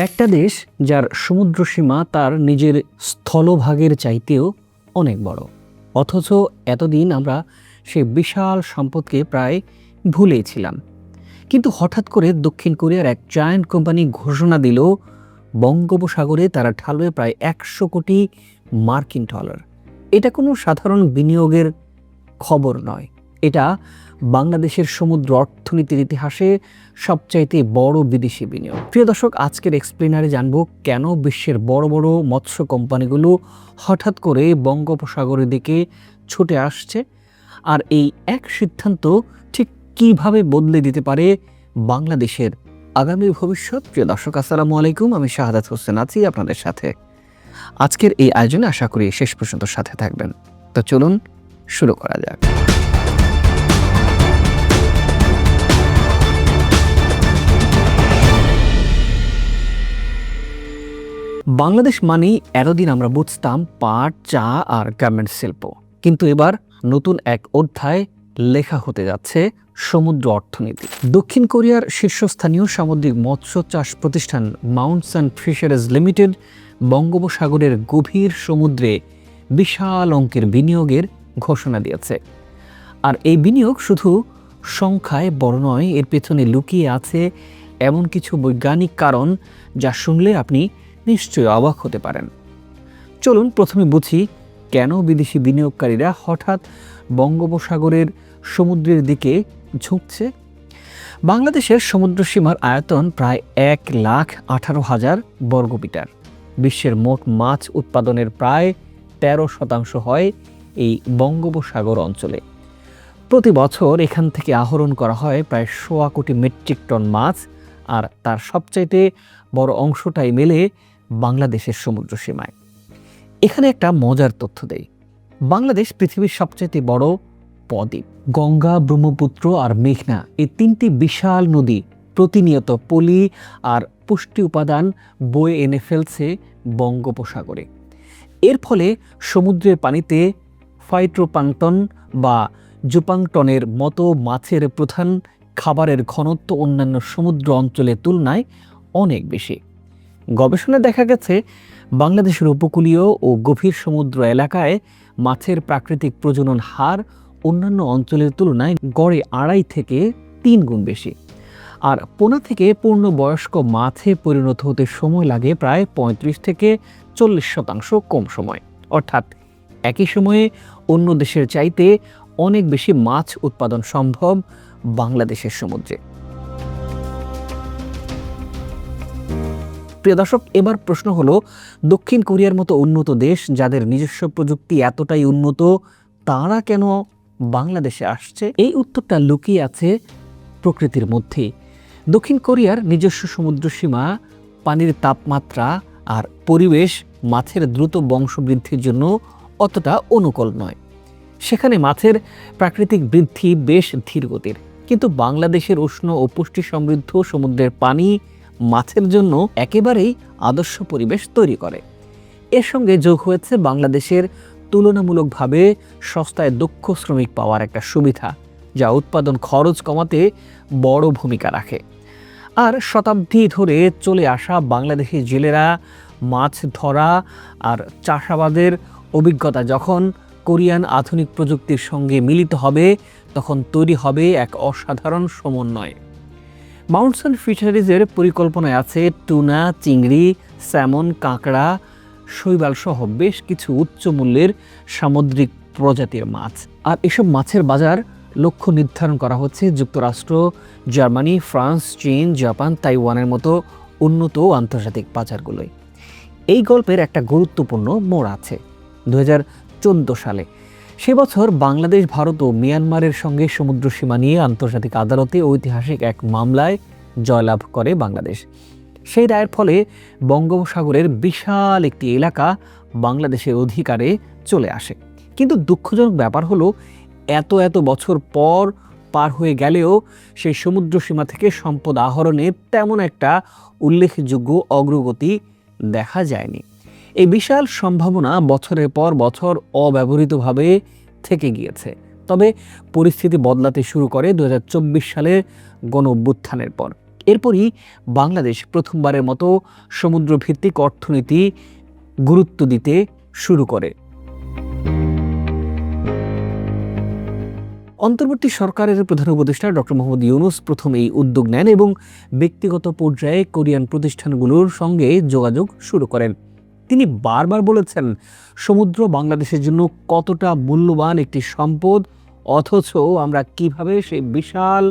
একটা দেশ যার সমুদ্র সীমা তার নিজের স্থলভাগের চাইতেও অনেক বড়, অথচ এতদিন আমরা সেই বিশাল সম্পদকে প্রায় ভুলেই ছিলাম। কিন্তু হঠাৎ করে দক্ষিণ কোরিয়ার এক জায়ান্ট কোম্পানি ঘোষণা দিল বঙ্গোপসাগরে তারা ঢালবে প্রায় 100 কোটি মার্কিন ডলার। এটা কোনো সাধারণ বিনিয়োগের খবর নয়, এটা বাংলাদেশের সমুদ্র অর্থনীতির ইতিহাসে সবচাইতে বড় বিদেশি বিনিয়োগ। প্রিয় দর্শক, আজকের এক্সপ্লেনারে জানবো কেন বিশ্বের বড় বড় মৎস্য কোম্পানিগুলো হঠাৎ করে বঙ্গোপসাগরের দিকে ছুটে আসছে, আর এই এক সিদ্ধান্ত ঠিক কিভাবে বদলে দিতে পারে বাংলাদেশের আগামী ভবিষ্যৎ। প্রিয় দর্শক, আসসালামু আলাইকুম, আমি শাহাদাত হোসেন আছি আপনাদের সাথে। আজকের এই আয়োজনে আশা করি শেষ পর্যন্ত সাথে থাকবেন। তো চলুন শুরু করা যাক। বাংলাদেশ মানেই এতদিন আমরা বুঝতাম পাট, চা আর গার্মেন্টস শিল্প, কিন্তু এবার নতুন এক অধ্যায় লেখা হতে যাচ্ছে সমুদ্র অর্থনীতি। দক্ষিণ কোরিয়ার শীর্ষস্থানীয় সামুদ্রিক মৎস্য চাষ প্রতিষ্ঠান মাউন্টস অ্যান্ড ফিশারিজ লিমিটেড বঙ্গোপসাগরের গভীর সমুদ্রে বিশাল অঙ্কের বিনিয়োগের ঘোষণা দিয়েছে। আর এই বিনিয়োগ শুধু সংখ্যায় বড় নয়, এর পেছনে লুকিয়ে আছে এমন কিছু বৈজ্ঞানিক কারণ যা শুনলে আপনি নিশ্চয়ই অবাক হতে পারেন। চলুন প্রথমে বুঝি কেন বিদেশি বিনিয়োগকারীরা হঠাৎ বঙ্গোপসাগরের সমুদ্রের দিকে ঝুঁকছে। বাংলাদেশের সমুদ্র সীমার আয়তন প্রায় 1,18,000 বর্গমিটার। বিশ্বের মোট মাছ উৎপাদনের প্রায় 13% হয় এই বঙ্গোপসাগর অঞ্চলে। প্রতি বছর এখান থেকে আহরণ করা হয় প্রায় 1.25 কোটি মেট্রিক টন মাছ, আর তার সবচাইতে বড় অংশটাই মেলে বাংলাদেশের সমুদ্র সীমায়। এখানে একটা মজার তথ্য দেই, বাংলাদেশ পৃথিবীর সবচাইতে বড় বদ্বীপ। গঙ্গা, ব্রহ্মপুত্র আর মেঘনা, এই তিনটি বিশাল নদী প্রতিনিয়ত পলি আর পুষ্টি উপাদান বয়ে এনে ফেলছে বঙ্গোপসাগরে। এর ফলে সমুদ্রের পানিতে ফাইটোপ্লাঙ্কটন বা জুপ্লাঙ্কটনের মতো মাছের প্রধান খাবারের ঘনত্ব অন্যান্য সমুদ্র অঞ্চলের তুলনায় অনেক বেশি। গবেষণায় দেখা গেছে বাংলাদেশের উপকূলীয় ও গভীর সমুদ্র এলাকায় মাছের প্রাকৃতিক প্রজনন হার অন্যান্য অঞ্চলের তুলনায় গড়ে 2.5 থেকে 3 গুণ বেশি। আর পোনা থেকে পূর্ণবয়স্ক মাছে পরিণত হতে সময় লাগে প্রায় 35 থেকে 40% কম সময়। অর্থাৎ একই সময়ে অন্য দেশের চাইতে অনেক বেশি মাছ উৎপাদন সম্ভব বাংলাদেশের সমুদ্রে। প্রিয় দর্শক, এবার প্রশ্ন হলো, দক্ষিণ কোরিয়ার মতো উন্নত দেশ যাদের নিজস্ব প্রযুক্তি এতটাই উন্নত, তারা কেন বাংলাদেশে আসছে? এই উত্তরটা লুকিয়ে আছে প্রকৃতির মধ্যে। দক্ষিণ কোরিয়ার নিজস্ব সমুদ্র সীমা, পানির তাপমাত্রা আর পরিবেশ মাছের দ্রুত বংশবৃদ্ধির জন্য অতটা অনুকূল নয়। সেখানে মাছের প্রাকৃতিক বৃদ্ধি বেশ ধীরগতির, কিন্তু বাংলাদেশের উষ্ণ ও পুষ্টি সমৃদ্ধ সমুদ্রের পানি মাছের জন্য একেবারেই আদর্শ পরিবেশ তৈরি করে। এর সঙ্গে যোগ হয়েছে বাংলাদেশের তুলনামূলকভাবে সস্তায় দক্ষ শ্রমিক পাওয়ার একটা সুবিধা, যা উৎপাদন খরচ কমাতে বড় ভূমিকা রাখে। আর শতাব্দী ধরে চলে আসা বাংলাদেশি জেলেরা মাছ ধরা আর চাষাবাদের অভিজ্ঞতা যখন কোরিয়ান আধুনিক প্রযুক্তির সঙ্গে মিলিত হবে, তখন তৈরি হবে এক অসাধারণ সমন্বয়। মাউন্টস অ্যান্ড ফিশারিজের পরিকল্পনায় আছে টুনা, চিংড়ি, স্যামন, কাঁকড়া, শৈবাল সহ বেশ কিছু উচ্চ মূল্যের সামুদ্রিক প্রজাতির মাছ। আর এসব মাছের বাজার লক্ষ্য নির্ধারণ করা হচ্ছে যুক্তরাষ্ট্র, জার্মানি, ফ্রান্স, চীন, জাপান, তাইওয়ানের মতো উন্নত আন্তর্জাতিক বাজারগুলোয়। এই গল্পের একটা গুরুত্বপূর্ণ মোড় আছে। 2014 সালে, সে বছর বাংলাদেশ, ভারত ও মিয়ানমারের সঙ্গে সমুদ্র সীমা নিয়ে আন্তর্জাতিক আদালতে ঐতিহাসিক এক মামলায় জয়লাভ করে বাংলাদেশ। সেই রায়ের ফলে বঙ্গোপসাগরের বিশাল একটি এলাকা বাংলাদেশের অধিকারে চলে আসে। কিন্তু দুঃখজনক ব্যাপার হলো, এত বছর পর পার হয়ে গেলেও সেই সমুদ্র সীমা থেকে সম্পদ আহরণে তেমন একটা উল্লেখযোগ্য অগ্রগতি দেখা যায়নি। এই বিশাল সম্ভাবনা বছরের পর বছর অব্যবহৃতভাবে থেকে গিয়েছে। তবে পরিস্থিতি বদলাতে শুরু করে 2024 সালে গণ অভ্যুত্থানের পর। এরপরই বাংলাদেশ প্রথমবারের মতো সমুদ্রভিত্তিক অর্থনীতি গুরুত্ব দিতে শুরু করে। অন্তর্বর্তী সরকারের প্রধান উপদেষ্টা ডক্টর মোহাম্মদ ইউনূস প্রথম এই উদ্যোগ নেন এবং ব্যক্তিগত পর্যায়ে কোরিয়ান প্রতিষ্ঠানগুলোর সঙ্গে যোগাযোগ শুরু করেন। তিনি বারবার বলেছেন, সমুদ্র বাংলাদেশের জন্য কতটা মূল্যবান একটি সম্পদ, অথচ আমরা কিভাবে সেই বিশাল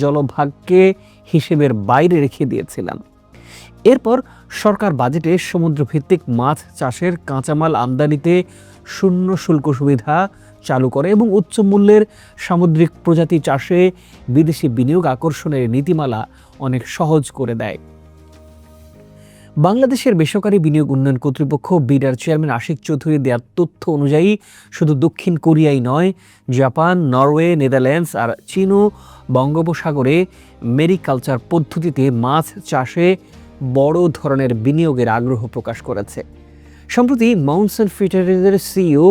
জলভাগকে হিসেবের বাইরে রেখে দিয়েছিলাম। এরপর সরকার বাজেটে সমুদ্রভিত্তিক মাছ চাষের কাঁচামাল আমদানিতে শূন্য শুল্ক সুবিধা চালু করে এবং উচ্চ মূল্যের সামুদ্রিক প্রজাতি চাষে বিদেশি বিনিয়োগ আকর্ষণের নীতিমালা অনেক সহজ করে দেয়। বাংলাদেশের বেসরকারি বিনিয়োগ উন্নয়ন কর্তৃপক্ষ বিডার চেয়ারম্যান আশিক চৌধুরী দেওয়ার তথ্য অনুযায়ী শুধু দক্ষিণ কোরিয়াই নয়, জাপান, নরওয়ে, নেদারল্যান্ডস আর চীনও বঙ্গোপসাগরে মেরিকালচার পদ্ধতিতে মাছ চাষে বড় ধরনের বিনিয়োগের আগ্রহ প্রকাশ করেছে। সম্প্রতি মাউন্টসেন ফিশারিজের সিইও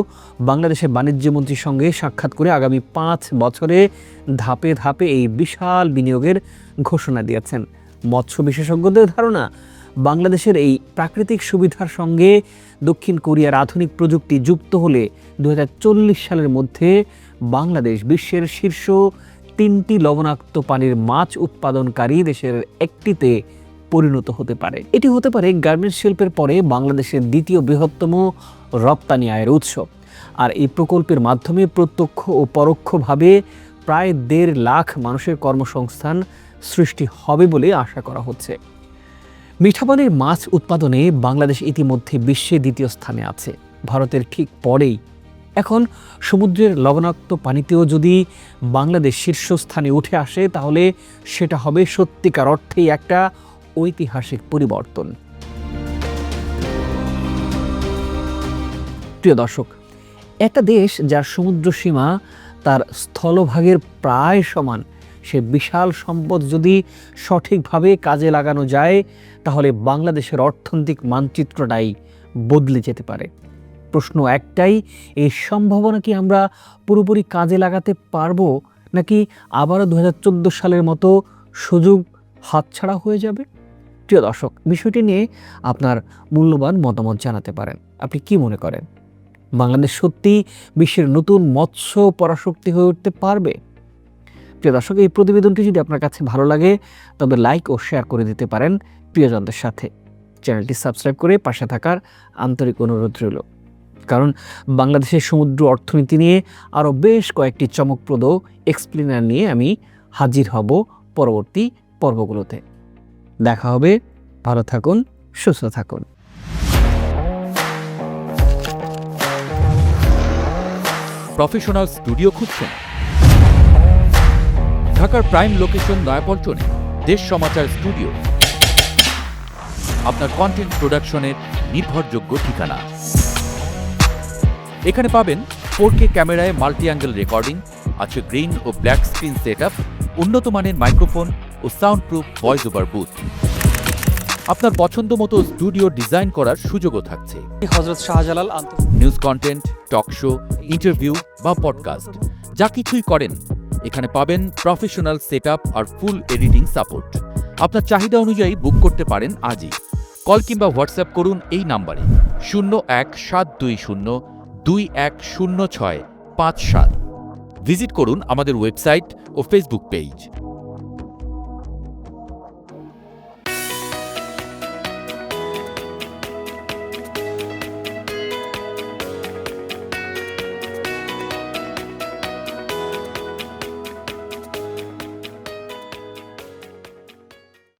বাংলাদেশের বাণিজ্যমন্ত্রীর সঙ্গে সাক্ষাৎ করে আগামী 5 বছরে ধাপে ধাপে এই বিশাল বিনিয়োগের ঘোষণা দিয়েছেন। মৎস্য বিশেষজ্ঞদের ধারণা, বাংলাদেশের এই প্রাকৃতিক সুবিধার সঙ্গে দক্ষিণ কোরিয়ার আধুনিক প্রযুক্তি যুক্ত হলে 2040 সালের মধ্যে বাংলাদেশ বিশ্বের শীর্ষ 3টি লবণাক্ত পানির মাছ উৎপাদনকারী দেশের একটিতে পরিণত হতে পারে। এটি হতে পারে গার্মেন্টস শিল্পের পরে বাংলাদেশের দ্বিতীয় বৃহত্তম রপ্তানি আয়ের উৎস। আর এই প্রকল্পের মাধ্যমে প্রত্যক্ষ ও পরোক্ষভাবে প্রায় 1.5 লাখ মানুষের কর্মসংস্থান সৃষ্টি হবে বলে আশা করা হচ্ছে। মিঠাপানির মাছ উৎপাদনে বাংলাদেশ ইতিমধ্যে বিশ্বে দ্বিতীয় স্থানে আছে, ভারতের ঠিক পরেই। এখন সমুদ্রের লবণাক্ত পানিতেও যদি বাংলাদেশ শীর্ষস্থানে উঠে আসে, তাহলে সেটা হবে সত্যিকার অর্থেই একটা ঐতিহাসিক পরিবর্তন। প্রিয় দর্শক, একটা দেশ যার সমুদ্র সীমা তার স্থলভাগের প্রায় সমান, সে বিশাল সম্পদ যদি সঠিকভাবে কাজে লাগানো যায়, তাহলে বাংলাদেশের অর্থনৈতিক মানচিত্রটাই বদলে যেতে পারে। প্রশ্ন একটাই, এই সম্ভাবনা কি আমরা পুরোপুরি কাজে লাগাতে পারবো, নাকি আবারও 2014 সালের মতো সুযোগ হাতছাড়া হয়ে যাবে? প্রিয় দর্শক, বিষয়টি নিয়ে আপনার মূল্যবান মতামত জানাতে পারেন। আপনি কি মনে করেন, বাংলাদেশ সত্যি বিশ্বের নতুন মৎস্য পরাশক্তি হয়ে উঠতে পারবে? প্রিয় দর্শক, এই প্রতিবেদনটি যদি আপনার কাছে ভালো লাগে তবে লাইক ও শেয়ার করে দিতে পারেন প্রিয়জনদের সাথে। চ্যানেলটি সাবস্ক্রাইব করে পাশে থাকার আন্তরিক অনুরোধ রইল, কারণ বাংলাদেশের সমুদ্র অর্থনীতি নিয়ে আরও বেশ কয়েকটি চমকপ্রদ এক্সপ্লেনার নিয়ে আমি হাজির হব পরবর্তী পর্বগুলোতে। দেখা হবে। ভালো থাকুন, সুস্থ থাকুন। প্রফেশনাল স্টুডিও খুঁজছেন? ঢাকার প্রাইম লোকেশন নয়াপল্টনে দেশ সমাচার স্টুডিও আপনার কন্টেন্ট প্রোডাকশনের নির্ভরযোগ্য ঠিকানা। এখানে পাবেন 4K ক্যামেরায় মাল্টি অ্যাঙ্গেল রেকর্ডিং, আছে গ্রিন ও ব্ল্যাক স্ক্রিন সেটআপ, উন্নত মানের মাইক্রোফোন ও sound proof voice over booth. আপনার পছন্দ মতো স্টুডিও ডিজাইন করার সুযোগও থাকছে। হযরত শাহজালাল news content, talk show, interview বা পডকাস্ট, যা কিছুই করেন এখানে পাবেন প্রফেশনাল সেটআপ আর ফুল এডিটিং সাপোর্ট। আপনার চাহিদা অনুযায়ী বুক করতে পারেন আজই। কল কিংবা হোয়াটসঅ্যাপ করুন এই নাম্বারে 01720210657। ভিজিট করুন আমাদের ওয়েবসাইট ও ফেসবুক পেজ।